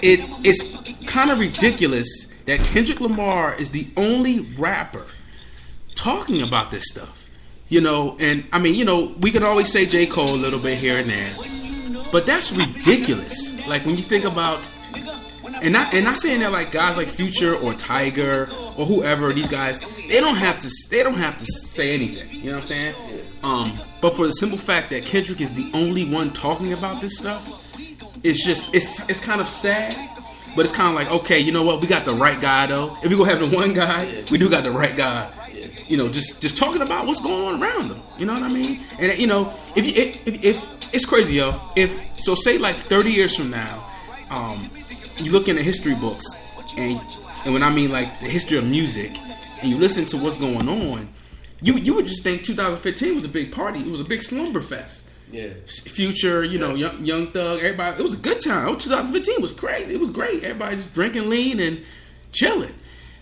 it's kind of ridiculous that Kendrick Lamar is the only rapper talking about this stuff. You know, and I mean, you know, we can always say J. Cole a little bit here and there, but that's ridiculous. Like when you think about, and not saying that like guys like Future or Tiger or whoever, these guys, they don't have to say anything. You know what I'm saying? But for the simple fact that Kendrick is the only one talking about this stuff, it's just it's kind of sad. But it's kind of like, okay, you know what? We got the right guy though. If we gonna have the one guy, we do got the right guy. You know, just talking about what's going on around them. You know what I mean? And you know, if it's crazy, yo. If so, say like 30 years from now, you look in the history books, and when I mean like the history of music, and you listen to what's going on, you would just think 2015 was a big party. It was a big slumber fest. Yeah. Future, you know, young Thug, everybody. It was a good time. 2015 was crazy. It was great. Everybody just drinking lean and chilling,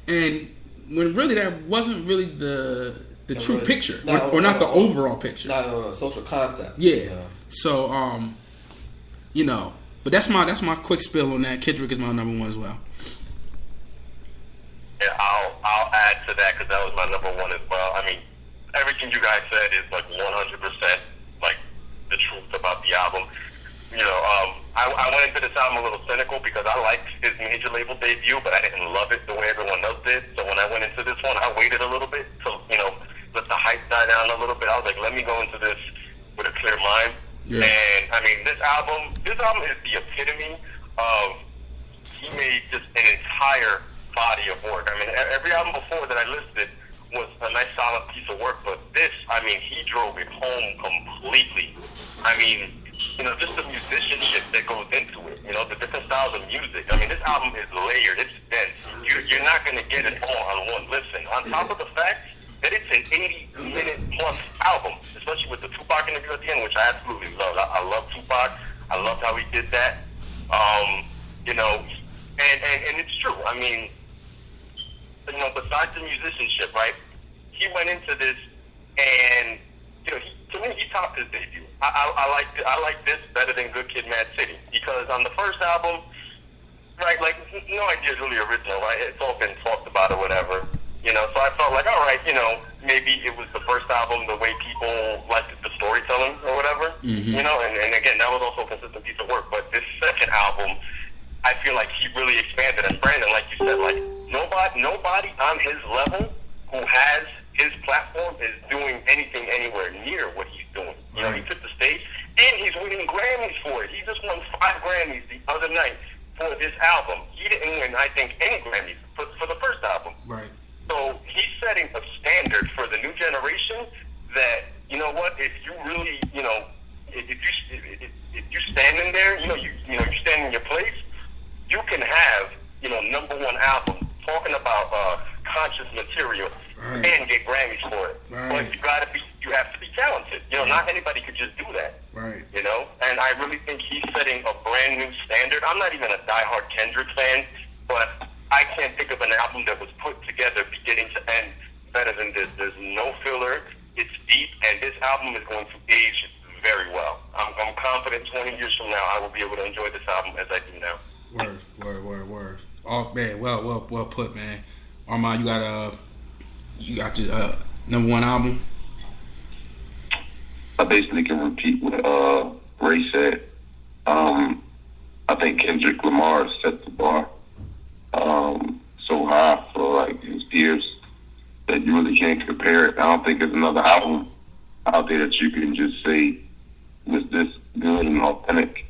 and when really that wasn't really the true picture, or not the overall picture, not a social concept. Yeah. So you know, but that's my quick spill on that. Kendrick is my number one as well. Yeah, I'll add to that because that was my number one as well. I mean, everything you guys said is like 100% like the truth about the album. You know, I went into this album a little cynical because I liked his major label debut, but I didn't love it the way everyone else did. So when I went into this one, I waited a little bit to, you know, let the hype die down a little bit. I was like, let me go into this with a clear mind. Yeah. And I mean, this album is the epitome of, he made just an entire body of work. I mean, every album before that I listed was a nice solid piece of work, but this, I mean, he drove it home completely. I mean, you know, just the musicianship that goes into it, you know, the different styles of music. I mean, this album is layered, it's dense. You're not going to get it all on one listen. On top of the fact that it's an 80-minute plus album, especially with the Tupac interview at the end, which I absolutely love. I love Tupac. I loved how he did that. You know, and it's true. I mean, you know, besides the musicianship, right, he went into this and, you know, to me, he topped his debut. I like this better than Good Kid, Mad City, because on the first album, right, like, no idea is really original, right? It's all been talked about or whatever, you know, so I felt like, all right, you know, maybe it was the first album the way people liked the storytelling or whatever, you know, and again, that was also a consistent piece of work, but this second album, I feel like he really expanded, and Brandon, like you said, like, nobody on his level who has his platform is doing anything anywhere near what he's doing. You know, he took the stage, and he's winning Grammys for it. He just won 5 Grammys the other night for this album. He didn't win, I think, any Grammys for the first album. Right. So he's setting a standard for the new generation that, you know what, if you really, you know, if you're standing there, you know, you stand in your place, you can have, you know, number one album talking about conscious material. Right. And get Grammys for it. Right. But you have to be talented. You know, not anybody could just do that. Right. You know, and I really think he's setting a brand new standard. I'm not even a diehard Kendrick fan, but I can't think of an album that was put together beginning to end better than this. There's no filler. It's deep, and this album is going to age very well. I'm confident 20 years from now I will be able to enjoy this album as I do now. Word. Oh man, well put, man. Armand, you got your number one album? I basically can repeat what Ray said. I think Kendrick Lamar set the bar so high for like his peers that you really can't compare it. I don't think there's another album out there that you can just say was this good and authentic.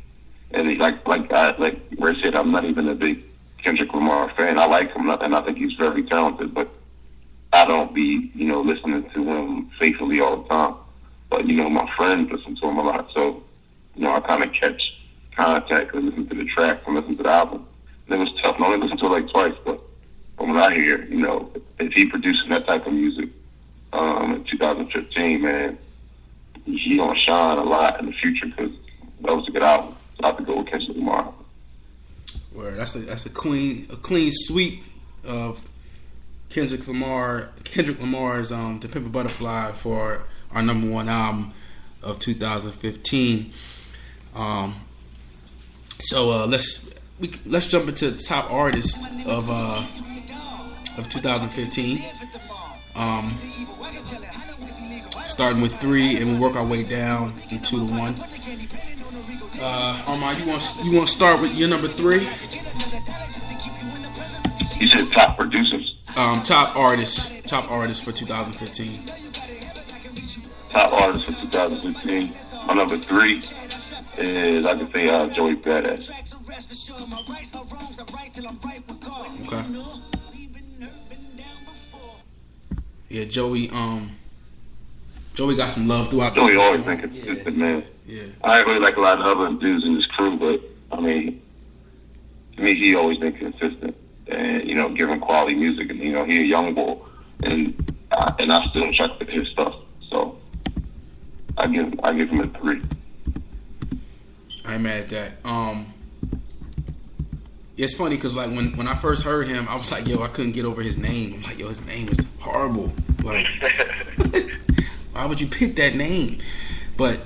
And like Ray said, I'm not even a big Kendrick Lamar fan. I like him, and I think he's very talented, but I don't be, you know, listening to him faithfully all the time. But, you know, my friends listen to him a lot, so, you know, I kind of catch contact and listen to the tracks and listen to the album. And it was tough. I only listened to it like twice, but from what I hear, you know, if he producing that type of music in 2015, man, he gonna shine a lot in the future because that was a good album. So I have to go with Kendrick Lamar. Word. That's a clean sweep of Kendrick Lamar's "To Pimp a Butterfly" for our number one album of 2015. So let's jump into the top artist of 2015. Starting with 3, and we'll work our way down from 2 to 1. Armand, you want to start with your number 3? You said top producers. Top artists for 2015. Top artists for 2015. My number 3 is, I can say, Joey Badass. Okay. Yeah, Joey got some love throughout. Joey always been consistent, man. Yeah. I ain't really like a lot of other dudes in his crew, but I mean, to me, he always been consistent and giving quality music. And he a young boy, and I still check with his stuff. So I give him a 3. I ain't mad at that. It's funny because like when I first heard him, I was like, yo, I couldn't get over his name. I'm like, yo, his name is horrible. Like, why would you pick that name? But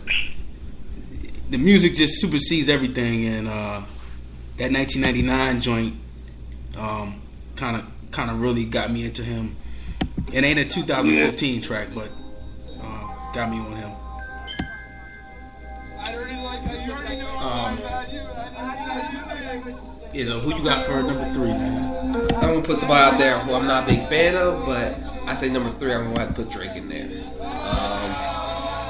the music just supersedes everything, and that 1999 joint kind of really got me into him. It ain't a 2015 track, but got me on him. Yeah, so who you got for number 3, man? I'm gonna put somebody out there who I'm not a big fan of, but I say number 3. I'm gonna have to put Drake in there.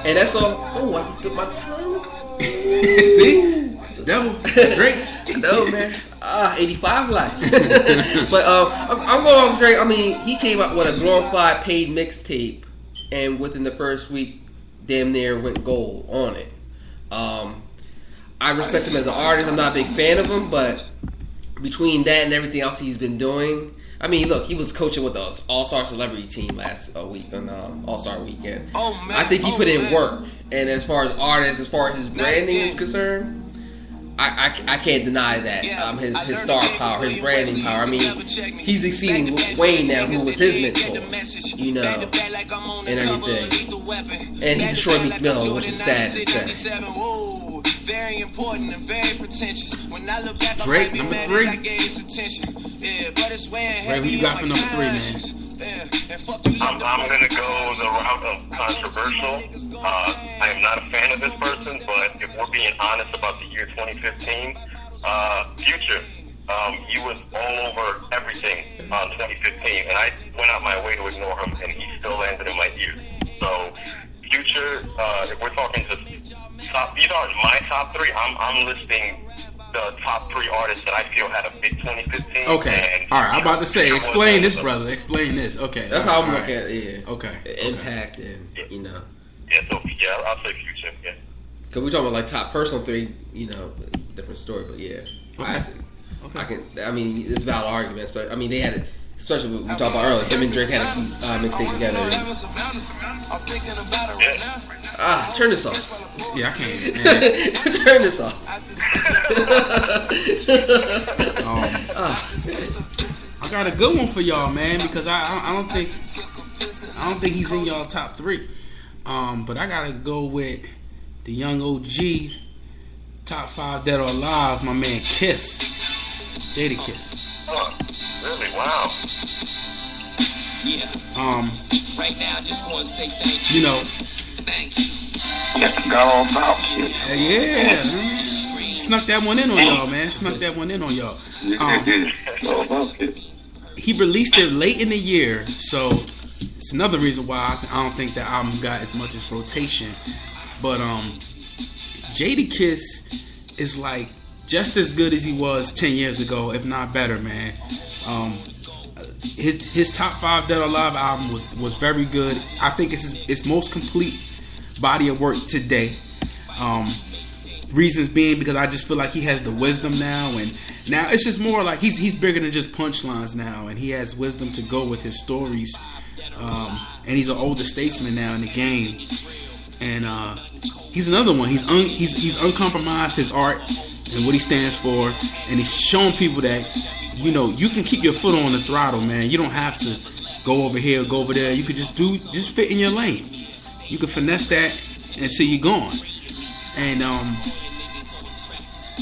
And that's all. Oh, I can spit my tongue. See, that's the devil. Drake. No, man. 85 lives. But I'm going with Drake. I mean, he came out with a glorified paid mixtape, and within the first week, damn near went gold on it. I respect him as an artist. I'm not a big fan of him, but between that and everything else he's been doing, I mean, look, he was coaching with the All-Star Celebrity team last week on All-Star Weekend. Oh, man. I think he put in work. And as far as artists, as far as his branding is concerned, I can't deny that. His star power, his branding power. I mean, he's exceeding Wayne now, who was his mentor, and everything. And he destroyed Meek Mill, which is sad to say. Very important and very pretentious. When I look back, Drake, number 3. Ray, who you got for number 3, man? I'm going to go the route of controversial. I am not a fan of this person, but if we're being honest about the year 2015, Future, he was all over everything 2015, and I went out my way to ignore him, and he still landed in my ears. So, Future, if we're talking just these are my top 3. I'm listing the top 3 artists that I feel had a big 2015. Okay. All right. I'm about to say, explain this, brother. Explain this. Okay. That's how I'm looking at it. Yeah. Okay. Impact and Yeah. So I'll say Future. Yeah. Because we're talking about like top personal 3, different story. But yeah. Okay. I mean, it's valid arguments, but I mean, they had it. Especially what we talked about earlier, him and Drake had a mixtape together. Turn this off. Yeah, I can't. Turn this off. I got a good one for y'all, man, because I don't think he's in y'all top 3. But I gotta go with the young OG, top 5 dead or alive, my man Kiss, Jadakiss. Oh, really? Wow. Yeah. Right now, I just want to say thank you. Thank you. Got on top. Yeah. Snuck that one in on y'all, man. He released it late in the year, so it's another reason why I don't think the album got as much as rotation. But Jadakiss is like just as good as he was 10 years ago, if not better, man. His top 5 Dead or Alive album was very good. I think it's his most complete body of work today. Reasons being because I just feel like he has the wisdom now, and now it's just more like he's bigger than just punchlines now, and he has wisdom to go with his stories. And he's an older statesman now in the game, and he's another one. He's uncompromised his art and what he stands for, and he's showing people that you can keep your foot on the throttle, man. You don't have to go over here, go over there. You could just fit in your lane. You can finesse that until you're gone. And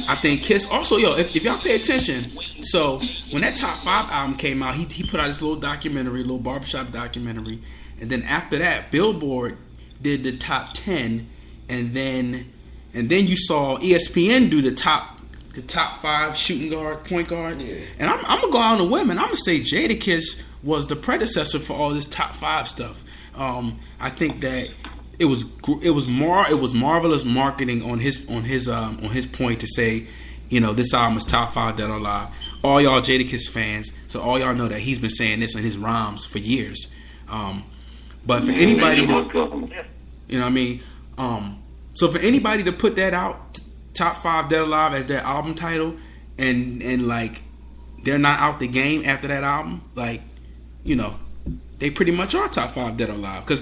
I think Kiss also, if y'all pay attention, so when that Top 5 album came out, he put out this little barbershop documentary, and then after that, Billboard did the top 10, and then you saw ESPN do the top 5 shooting guard, point guard. Yeah. And I'm gonna go out on a whim, and I'm gonna say Jadakiss was the predecessor for all this top 5 stuff. I think that it was marvelous marketing on his point to say, this album is top 5 Dead or Alive. All y'all Jadakiss fans, so all y'all know that he's been saying this in his rhymes for years. But for anybody, so for anybody to put that out, top 5 Dead or Alive as their album title, and like they're not out the game after that album, like, they pretty much are top 5 Dead or Alive. Because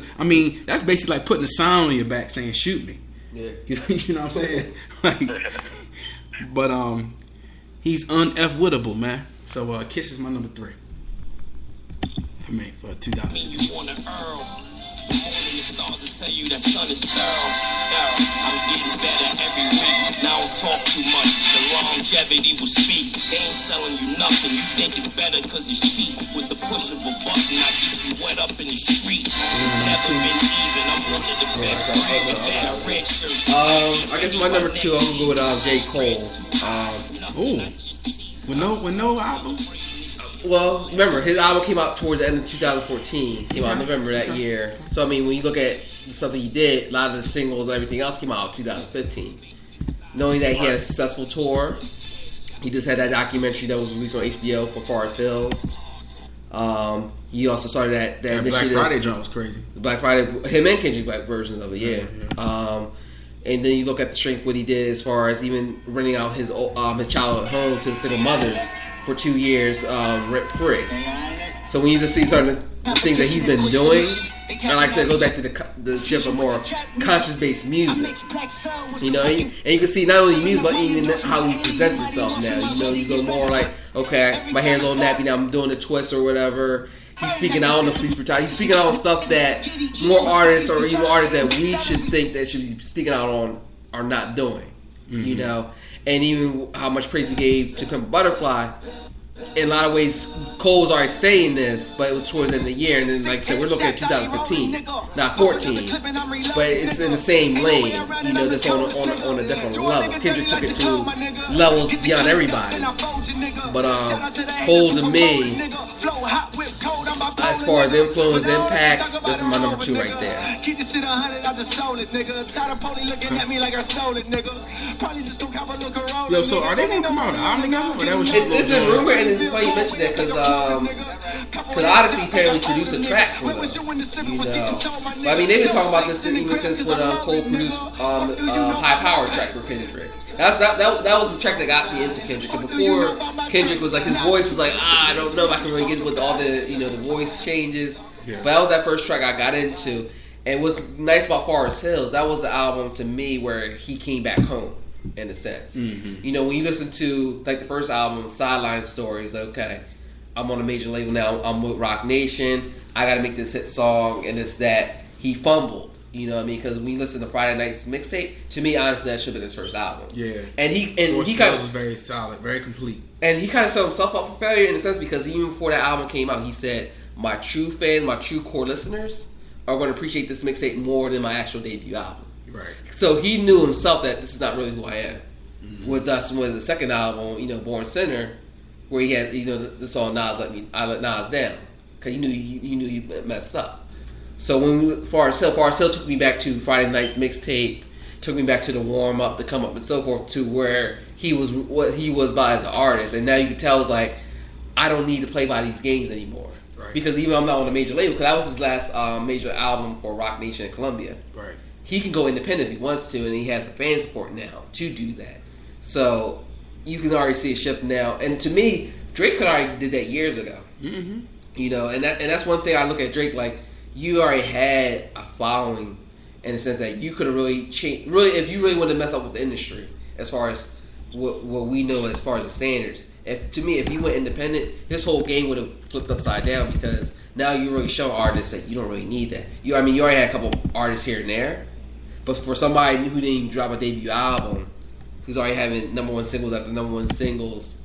that's basically like putting a sign on your back saying "shoot me." Yeah, you know what I'm saying? Like, but he's un-F-wittable, man. So Kiss is my number 3 for me for 2010. Stars will tell you that sun is thorough. I'm getting better every week. Now I don't talk too much. The longevity will speak. They ain't selling you nothing. You think it's better because it's cheap. With the push of a button, I get you wet up in the street. It's never been even. I'm one of the best. Red shirts. I guess my number 2, I'm gonna go with J. Cole. With no album. Well, remember, his album came out towards the end of 2014. Came out in November that year. So, when you look at something he did, a lot of the singles and everything else came out in 2015. Knowing that he had a successful tour, he just had that documentary that was released on HBO for Forest Hills. He also started that Black Friday joint was crazy. Black Friday, him and Kendrick Black versions of it, yeah. And then you look at the strength, what he did as far as even renting out his childhood home to the single mothers for 2 years, rent free. So when you just see certain things that he's been doing, and like I said, it goes back to the shift of more conscious-based music. And you can see not only music, but even how he presents himself now. You go more like, okay, my hair's a little nappy now, I'm doing a twist or whatever. He's speaking out on the police brutality. He's speaking out on stuff that more artists or even artists that we should think that should be speaking out on are not doing. Mm-hmm. And even how much praise we gave to Pimp a Butterfly. In a lot of ways, Cole was already saying this, but it was towards the end of the year. And then, like I said, we're looking at 2015, not 14. But it's in the same lane, that's on a different level. Kendrick took it to levels beyond everybody. But Cole, to me, as far as influence, impact, this is my number 2 right there. Yo, so are they gonna come out with an album together? Or that was just it's a rumor, and it's funny you mentioned that because Odyssey apparently produced a track for them. But they've been talking about this even since when Cole produced High Power track for Kendrick. That was the track that got me into Kendrick. And before Kendrick was like, his voice was like, I don't know if I can really get with all the the voice changes. Yeah. But that was that first track I got into. And what's nice about Forest Hills, that was the album to me where he came back home, in a sense. Mm-hmm. When you listen to like the first album, Sideline Stories, okay, I'm on a major label now, I'm with Rock Nation, I gotta make this hit song, and it's that he fumbled. Because when you listen to Friday Night's Mixtape, to me, honestly, that should have been his first album. Yeah. And he kind of was very solid, very complete. And he kind of set himself up for failure in a sense because even before that album came out, he said, my true fans, my true core listeners are going to appreciate this mixtape more than my actual debut album. Right. So he knew himself that this is not really who I am. Mm-hmm. With the second album, Born Sinner, where he had the song I Let Nas Down, because he knew he messed up. So when Forest Hill took me back to Friday Night's Mixtape, took me back to the warm up, the come up, and so forth, to where he was what he was by as an artist, and now you can tell it's like I don't need to play by these games anymore. Right. Because even I'm not on a major label, because that was his last major album for Rock Nation and Columbia. Right. He can go independent if he wants to, and he has the fan support now to do that. So you can already see a shift now. And to me, Drake could already did that years ago. Mm-hmm. And that's one thing I look at Drake like. You already had a following in the sense that you could have really changed. Really, if you really wanted to mess up with the industry, as far as what we know, as far as the standards. If you went independent, this whole game would have flipped upside down because now you really show artists that you don't really need that. You already had a couple artists here and there, but for somebody who didn't even drop a debut album, who's already having number one singles after number one singles.